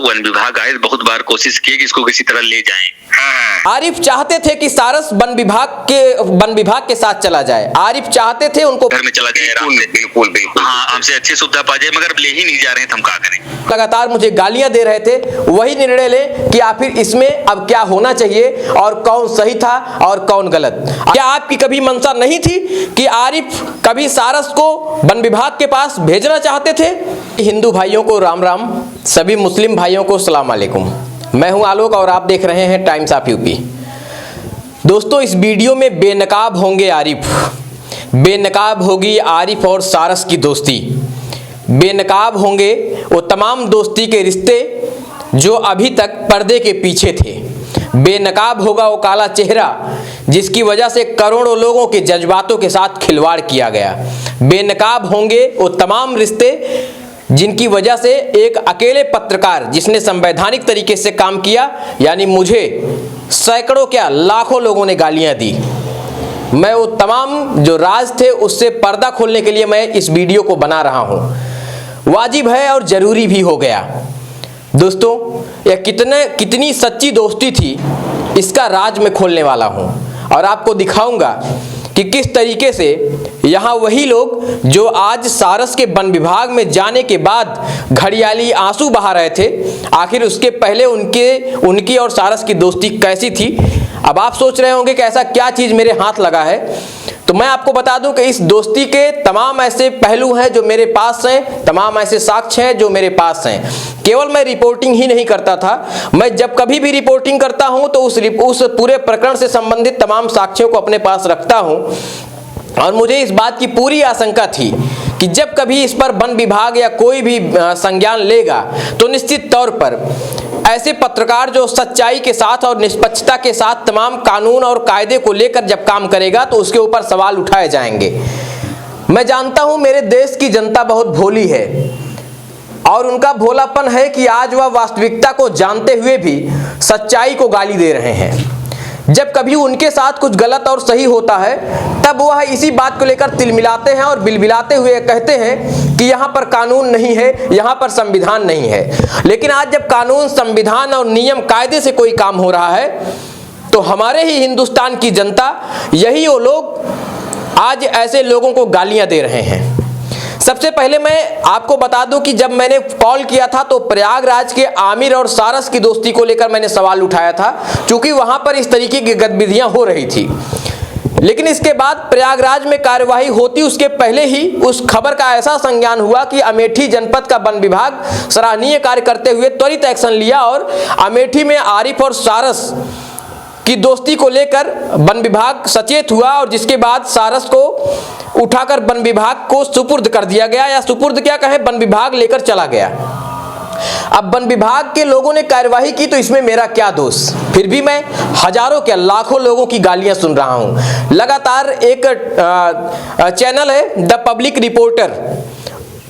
One विभाग आए, बहुत बार कोशिश की कि इसको किसी तरह ले जाएं। हाँ। आरिफ चाहते थे कि सारस वन विभाग के साथ चला जाए। आरिफ चाहते थे उनको घर में चला जाए, बिल्कुल बिल्कुल हाँ, हमसे अच्छी सुविधा पा जाए, मगर ले ही नहीं जा रहे थे, हम क्या करें। लगातार मुझे गालियां दे रहे थे। वही निर्णय लें कि आखिर इसमें अब क्या होना चाहिए और कौन सही था और कौन गलत। क्या आपकी कभी मंशा नहीं थी कि आरिफ कभी सारस को वन विभाग के पास भेजना चाहते थे? हिंदू भाइयों को राम राम, सभी मुस्लिम भाइयों को सलाम अलैकुम। मैं हूं आलोक और आप देख रहे हैं टाइम्स ऑफ यूपी। दोस्तों, इस वीडियो में बेनकाब होंगे आरिफ, बेनकाब होगी आरिफ और सारस की दोस्ती, बेनकाब होंगे वो तमाम दोस्ती के रिश्ते जो अभी तक पर्दे के पीछे थे, बेनकाब होगा वो काला चेहरा जिसकी वजह से करोड़ों लोगों के जज्बातों के साथ खिलवाड़ किया गया, बेनकाब होंगे वो तमाम रिश्ते जिनकी वजह से एक अकेले पत्रकार जिसने संवैधानिक तरीके से काम किया, यानी मुझे सैकड़ों क्या लाखों लोगों ने गालियां दी। मैं वो तमाम जो राज थे उससे पर्दा खोलने के लिए मैं इस वीडियो को बना रहा हूं। वाजिब है और जरूरी भी हो गया। दोस्तों, यह कितनी सच्ची दोस्ती थी इसका राज मैं खोलने वाला हूं और आपको दिखाऊंगा कि किस तरीके से यहाँ वही लोग जो आज सारस के वन विभाग में जाने के बाद घड़ियाली आंसू बहा रहे थे, आखिर उसके पहले उनकी और सारस की दोस्ती कैसी थी। अब आप सोच रहे होंगे कि ऐसा क्या चीज़ मेरे हाथ लगा है, तो मैं आपको बता दूं कि इस दोस्ती के तमाम ऐसे पहलू हैं जो मेरे पास हैं, तमाम ऐसे साक्ष्य हैं जो मेरे पास हैं। केवल मैं रिपोर्टिंग ही नहीं करता था, मैं जब कभी भी रिपोर्टिंग करता हूं तो उस पूरे प्रकरण से संबंधित तमाम साक्ष्यों को अपने पास रखता हूं और मुझे इस बात की पूरी आशंका थी कि जब कभी इस पर वन विभाग या कोई भी संज्ञान लेगा तो निश्चित तौर पर ऐसे पत्रकार जो सच्चाई के साथ और निष्पक्षता के साथ तमाम कानून और कायदे को लेकर जब काम करेगा तो उसके ऊपर सवाल उठाए जाएंगे। मैं जानता हूं मेरे देश की जनता बहुत भोली है और उनका भोलापन है कि आज वह वास्तविकता को जानते हुए भी सच्चाई को गाली दे रहे हैं। जब कभी उनके साथ कुछ गलत और सही होता है तब वह इसी बात को लेकर तिलमिलाते हैं और बिलबिलाते हुए कहते हैं कि यहाँ पर कानून नहीं है, यहाँ पर संविधान नहीं है। लेकिन आज जब कानून, संविधान और नियम कायदे से कोई काम हो रहा है तो हमारे ही हिंदुस्तान की जनता, यही वो लोग आज ऐसे लोगों को गालियां दे रहे हैं। सबसे पहले मैं आपको बता दूं कि जब मैंने कॉल किया था तो प्रयागराज के आमिर और सारस की दोस्ती को लेकर मैंने सवाल उठाया था, क्योंकि वहां पर इस तरीके की गतिविधियां हो रही थी। लेकिन इसके बाद प्रयागराज में कार्यवाही होती उसके पहले ही उस खबर का ऐसा संज्ञान हुआ कि अमेठी जनपद का वन विभाग सराहनीय कार्य करते हुए त्वरित एक्शन लिया और अमेठी में आरिफ और सारस की दोस्ती को लेकर वन विभाग सचेत हुआ और जिसके बाद सारस को उठाकर वन विभाग को सुपुर्द कर दिया गया, या सुपुर्द क्या कहें, वन विभाग लेकर चला गया। अब वन विभाग के लोगों ने कार्यवाही की तो इसमें मेरा क्या दोष? फिर भी मैं हजारों क्या लाखों लोगों की गालियां सुन रहा हूं। लगातार एक चैनल है द पब्लिक रिपोर्टर,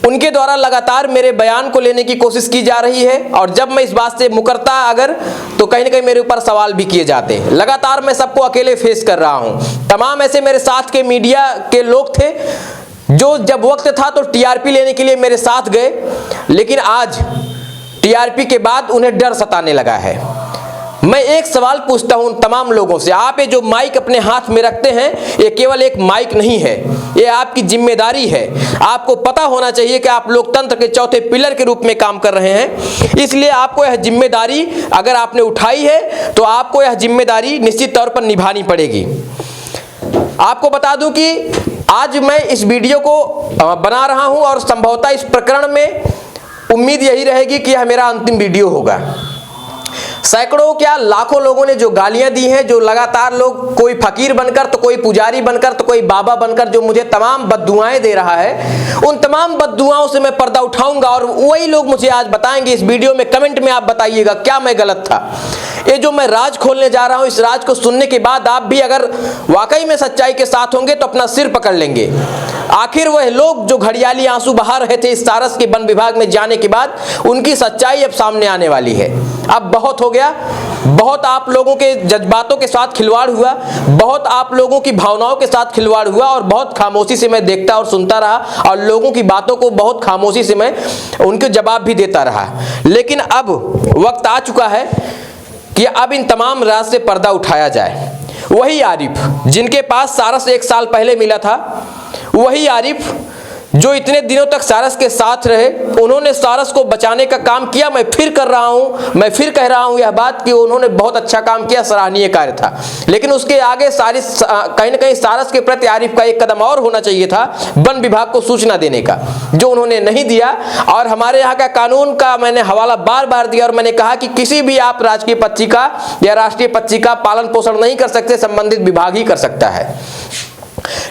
उनके द्वारा लगातार मेरे बयान को लेने की कोशिश की जा रही है और जब मैं इस बात से मुकरता अगर तो कहीं ना कहीं मेरे ऊपर सवाल भी किए जाते हैं। लगातार मैं सबको अकेले फेस कर रहा हूं। तमाम ऐसे मेरे साथ के मीडिया के लोग थे जो जब वक्त था तो टीआरपी लेने के लिए मेरे साथ गए, लेकिन आज टीआरपी के बाद उन्हें डर सताने लगा है। मैं एक सवाल पूछता हूं तमाम लोगों से, आप ये जो माइक अपने हाथ में रखते हैं ये केवल एक माइक नहीं है, ये आपकी जिम्मेदारी है। आपको पता होना चाहिए कि आप लोकतंत्र के चौथे पिलर के रूप में काम कर रहे हैं, इसलिए आपको यह जिम्मेदारी अगर आपने उठाई है तो आपको यह जिम्मेदारी निश्चित तौर पर निभानी पड़ेगी। आपको बता दूं कि आज मैं इस वीडियो को बना रहा हूं और संभवतः इस प्रकरण में उम्मीद यही रहेगी कि यह मेरा अंतिम वीडियो होगा। सैकड़ों क्या लाखों लोगों ने जो गालियां दी हैं, जो लगातार लोग कोई फकीर बनकर तो कोई पुजारी बनकर तो कोई बाबा बनकर जो मुझे तमाम बद्दुआएं दे रहा है, उन तमाम बद्दुआओं से मैं पर्दा उठाऊंगा और वही लोग मुझे आज बताएंगे इस वीडियो में। कमेंट में आप बताइएगा क्या मैं गलत था। ये जो मैं राज खोलने जा रहा हूं, इस राज को सुनने के बाद आप भी अगर वाकई में सच्चाई के साथ होंगे तो अपना सिर पकड़ लेंगे। आखिर वह लोग जो घड़ियाली आंसू बहा रहे थे इस सारस के वन विभाग में जाने के बाद, उनकी सच्चाई अब सामने आने वाली है। अब बहुत हो गया, बहुत आप लोगों के जज्बातों के साथ खिलवाड़ हुआ, बहुत आप लोगों की भावनाओं के साथ खिलवाड़ हुआ और बहुत खामोशी से मैं देखता और सुनता रहा और लोगों की बातों को बहुत खामोशी से मैं उनके जवाब भी देता रहा। लेकिन अब वक्त आ चुका है कि अब इन तमाम राज से पर्दा उठाया जाए। वही आरिफ जिनके पास सारस 1 साल पहले मिला था, वही आरिफ जो इतने दिनों तक सारस के साथ रहे, उन्होंने सारस को बचाने का काम किया। मैं फिर कर रहा हूं, मैं फिर कह रहा हूं यह बात कि उन्होंने बहुत अच्छा काम किया, सराहनीय कार्य था। लेकिन उसके आगे कहीं ना कहीं सारस के प्रति आरिफ का एक कदम और होना चाहिए था, वन विभाग को सूचना देने का, जो उन्होंने नहीं दिया। और हमारे यहाँ का कानून का मैंने हवाला बार बार दिया और मैंने कहा कि किसी भी आप राजकीय पत्रिका या राष्ट्रीय पत्रिका पालन पोषण नहीं कर सकते, संबंधित विभाग ही कर सकता है।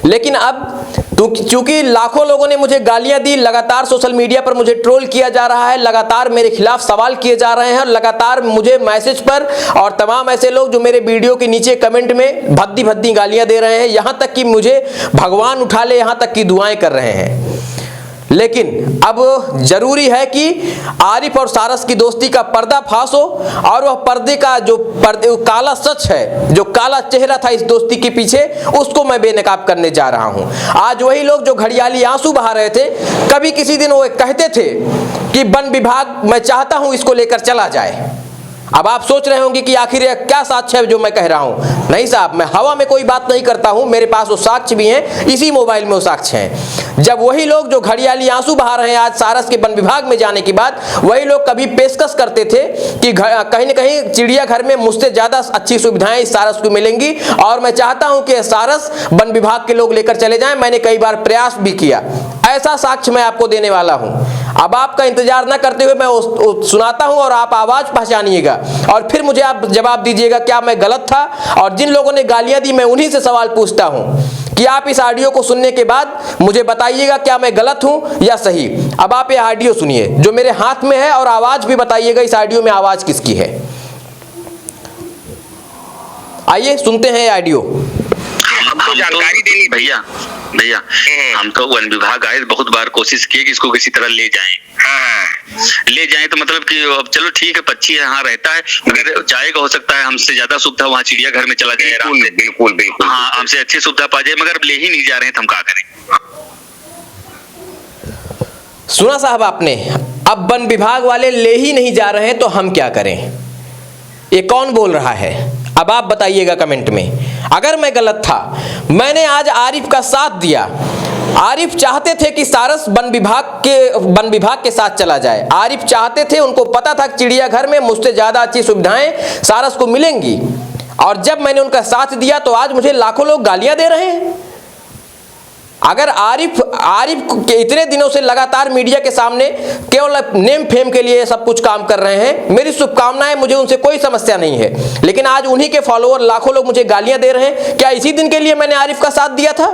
लेकिन अब चूंकि लाखों लोगों ने मुझे गालियां दी, लगातार सोशल मीडिया पर मुझे ट्रोल किया जा रहा है, लगातार मेरे खिलाफ सवाल किए जा रहे हैं और लगातार मुझे मैसेज पर और तमाम ऐसे लोग जो मेरे वीडियो के नीचे कमेंट में भद्दी भद्दी गालियां दे रहे हैं, यहां तक कि मुझे भगवान उठा ले यहां तक की दुआएं कर रहे हैं। लेकिन अब जरूरी है कि आरिफ और सारस की दोस्ती का पर्दाफाश हो और वह पर्दे का जो काला सच है, जो काला चेहरा था इस दोस्ती के पीछे, उसको मैं बेनकाब करने जा रहा हूं। आज वही लोग जो घड़ियाली आंसू बहा रहे थे, कभी किसी दिन वो कहते थे कि वन विभाग मैं चाहता हूं इसको लेकर चला जाए। अब आप सोच रहे होंगे कि आखिर यह क्या साक्ष्य है जो मैं कह रहा हूं। नहीं साहब, मैं हवा में कोई बात नहीं करता हूं, मेरे पास वो साक्ष्य भी हैं, इसी मोबाइल में वो साक्ष्य हैं। जब वही लोग जो घड़ियाली आंसू बहा रहे हैं आज सारस के वन विभाग में जाने के बाद, वही लोग कभी पेशकश करते थे कि कहीं न कहीं चिड़ियाघर में मुझसे ज्यादा अच्छी सुविधाएं इस सारस को मिलेंगी और मैं चाहता हूं कि सारस वन विभाग के लोग लेकर चले जाएं। मैंने कई बार प्रयास भी किया, ऐसा साक्ष्य मैं आपको देने वाला हूं। अब आपका इंतजार न करते हुए मैं सुनाता हूं और आप आवाज पहचानिएगा और फिर मुझे आप जवाब दीजिएगा क्या मैं गलत था। और जिन लोगों ने गालियां दी मैं उन्हीं से सवाल पूछता हूं कि आप इस ऑडियो को सुनने के बाद मुझे बताइएगा क्या मैं गलत हूं या सही। अब आप ये ऑडियो सुनिए जो मेरे हाथ में है और आवाज भी बताइएगा इस ऑडियो में आवाज किसकी है। आइए सुनते हैं ऑडियो। हमको जानकारी देनी भैया हम तो वन विभाग आए, बहुत बार कोशिश की कि इसको किसी तरह ले जाएं। ले जाएं तो मतलब कि अब चलो ठीक है, पक्षी यहाँ रहता है, अगर जाएगा हो सकता है हमसे ज्यादा सुविधा वहाँ चिड़ियाघर में चला जाए। बिल्कुल बिल्कुल हाँ, हमसे अच्छी सुविधा पा जाए, मगर ले ही नहीं जा रहे हैं तो हम क्या करें। सुना साहब आपने, अब वन विभाग वाले ले ही नहीं जा रहे हैं तो हम क्या करें। ये कौन बोल रहा है, अब आप बताइएगा कमेंट में। अगर मैं गलत था, मैंने आज आरिफ का साथ दिया। आरिफ चाहते थे कि सारस वन विभाग के साथ चला जाए। आरिफ चाहते थे, उनको पता था कि चिड़ियाघर में मुझसे ज्यादा अच्छी सुविधाएं सारस को मिलेंगी और जब मैंने उनका साथ दिया तो आज मुझे लाखों लोग गालियां दे रहे हैं। अगर आरिफ के इतने दिनों से लगातार मीडिया के सामने केवल नेम फेम के लिए सब कुछ काम कर रहे हैं, मेरी शुभकामनाएं, मुझे उनसे कोई समस्या नहीं है, लेकिन आज उन्हीं के फॉलोअर लाखों लोग मुझे गालियां दे रहे हैं। क्या इसी दिन के लिए मैंने आरिफ का साथ दिया था?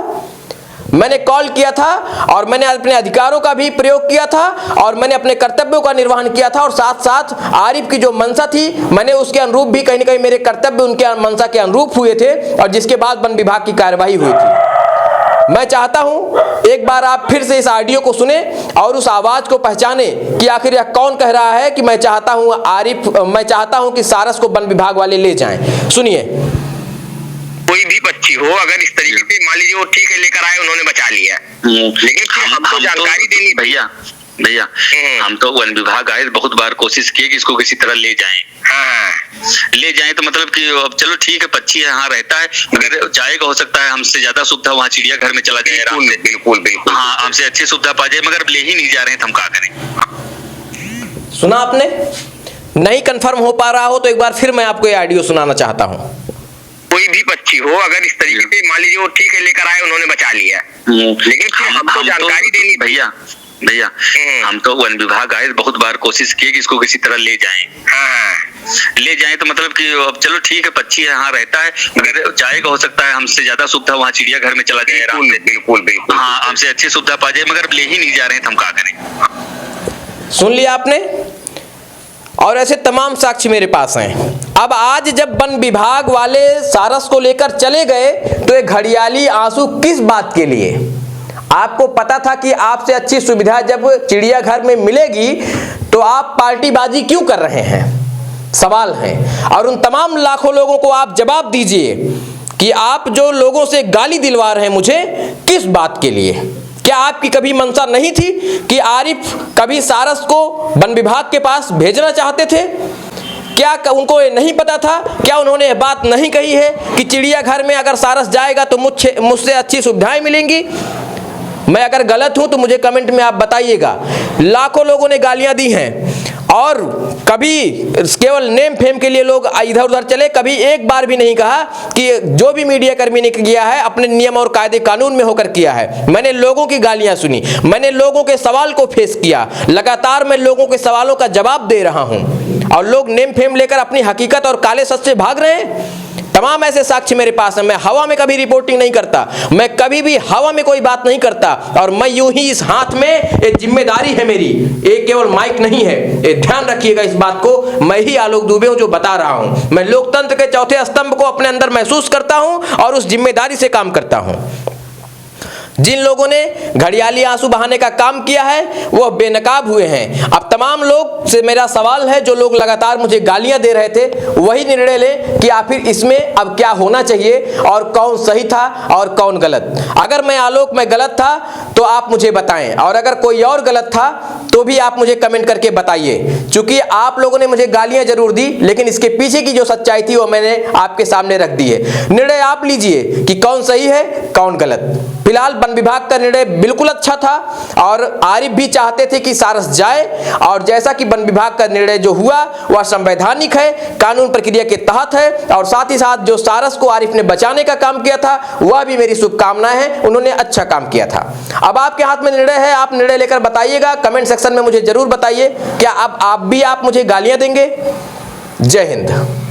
मैंने कॉल किया था और मैंने अपने अधिकारों का भी प्रयोग किया था और मैंने अपने कर्तव्यों का निर्वहन किया था और साथ साथ आरिफ की जो मंशा थी मैंने उसके अनुरूप भी कहीं न कहीं मेरे कर्तव्य उनके मंशा के अनुरूप हुए थे और जिसके बाद वन विभाग की कार्यवाही हुई थी। मैं चाहता हूं एक बार आप फिर से इस ऑडियो को सुने और उस आवाज को पहचाने कि आखिर यह कौन कह रहा है कि मैं चाहता हूं कि सारस को वन विभाग वाले ले जाएं। सुनिए। कोई भी पक्षी हो, अगर इस तरीके से मान लीजिए वो ठीक है लेकर आए, उन्होंने बचा लिया, लेकिन फिर हमको जानकारी देनी भैया हम तो वन विभाग आए, बहुत बार कोशिश की कि इसको किसी तरह ले जाएं। ले जाएं तो मतलब कि अब चलो ठीक है, पक्षी यहाँ रहता है, अगर जाएगा हो सकता है हमसे ज्यादा सुविधा वहाँ चिड़ियाघर में चला जाए। बिल्कुल बिल्कुल हाँ, हमसे अच्छी सुविधा पा जाए, मगर ले ही नहीं जा रहे हैं तो हम क्या करें। सुना आपने? नहीं कंफर्म हो पा रहा हो तो एक बार फिर मैं आपको ये ऑडियो सुनाना चाहता हूँ। कोई भी पक्षी हो, अगर इस तरीके से मान लीजिए वो ठीक है लेकर आए, उन्होंने बचा लिया, लेकिन फिर हमको जानकारी देनी भैया हम तो वन विभाग आए, बहुत बार कोशिश की कि इसको किसी तरह ले जाएं। ले जाएं तो मतलब कि अब चलो ठीक है, पक्षी यहाँ रहता है, अगर जाएगा हो सकता है हमसे ज्यादा सुविधा वहाँ चिड़ियाघर में चला जाए। बिल्कुल बिल्कुल हाँ, हमसे अच्छी सुविधा पा जाए, मगर ले ही नहीं जा रहे हैं तो हम क्या करें। सुन लिया आपने? और ऐसे तमाम साक्ष्य मेरे पास हैं। अब आज जब वन विभाग वाले सारस को लेकर चले गए तो ये घड़ियाली आंसू किस बात के लिए? आपको पता था कि आपसे अच्छी सुविधा जब चिड़ियाघर में मिलेगी तो आप पार्टीबाजी क्यों कर रहे हैं? सवाल है। और उन तमाम लाखों लोगों को आप जवाब दीजिए कि आप जो लोगों से गाली दिलवा रहे हैं मुझे, किस बात के लिए? क्या आपकी कभी मंशा नहीं थी कि आरिफ कभी सारस को वन विभाग के पास भेजना चाहते थे? क्या उनको ये नहीं पता था? क्या उन्होंने ये बात नहीं कही है कि चिड़ियाघर में अगर सारस जाएगा तो मुझसे अच्छी सुविधाएं मिलेंगी? मैं अगर गलत हूं तो मुझे कमेंट में आप बताइएगा। लाखों लोगों ने गालियां दी हैं और कभी केवल नेम फेम के लिए लोग इधर उधर चले, कभी एक बार भी नहीं कहा कि जो भी मीडिया कर्मी ने किया है अपने नियम और कायदे कानून में होकर किया है। मैंने लोगों की गालियां सुनी, मैंने लोगों के सवाल को फेस किया, लगातार मैं लोगों के सवालों का जवाब दे रहा हूं और लोग नेम फेम लेकर अपनी हकीकत और काले सच से भाग रहे हैं। तमाम ऐसे साक्ष्य मेरे पास है। मैं हवा में कभी रिपोर्टिंग नहीं करता, मैं कभी भी हवा में कोई बात नहीं करता और मैं यूं ही इस हाथ में एक जिम्मेदारी है मेरी, एक केवल माइक नहीं है। ये ध्यान रखिएगा इस बात को। मैं ही आलोक दुबे हूं जो बता रहा हूं। मैं लोकतंत्र के चौथे स्तंभ को अपने अंदर महसूस करता हूं और उस जिम्मेदारी से काम करता हूं। जिन लोगों ने घड़ियाली आंसू बहाने का काम किया है वो बेनकाब हुए हैं। अब तमाम लोग से मेरा सवाल है, जो लोग लगातार मुझे गालियां दे रहे थे, वही निर्णय लें कि आखिर इसमें अब क्या होना चाहिए और कौन सही था और कौन गलत। अगर मैं आलोक में गलत था तो आप मुझे बताएं और अगर कोई और गलत था तो भी आप मुझे कमेंट करके बताइए। चूंकि आप लोगों ने मुझे गालियां जरूर दी लेकिन इसके पीछे की जो सच्चाई थी वो मैंने आपके सामने रख दी है। निर्णय आप लीजिए कि कौन सही है कौन गलत। फिलहाल वन विभाग का निर्णय बिल्कुल अच्छा था और आरिफ भी चाहते थे कि सारस जाए और जैसा कि वन विभाग का निर्णय जो हुआ वह संवैधानिक है, कानून प्रक्रिया के तहत है और साथ ही साथ जो सारस को आरिफ ने बचाने का काम किया था वह भी मेरी शुभकामनाएं हैं, उन्होंने अच्छा काम किया था। अब आपके हाथ में निर्णय है, आप निर्णय लेकर बताइएगा। कमेंट सेक्शन में मुझे जरूर बताइए क्या अब आप मुझे गालियां देंगे। जय हिंद।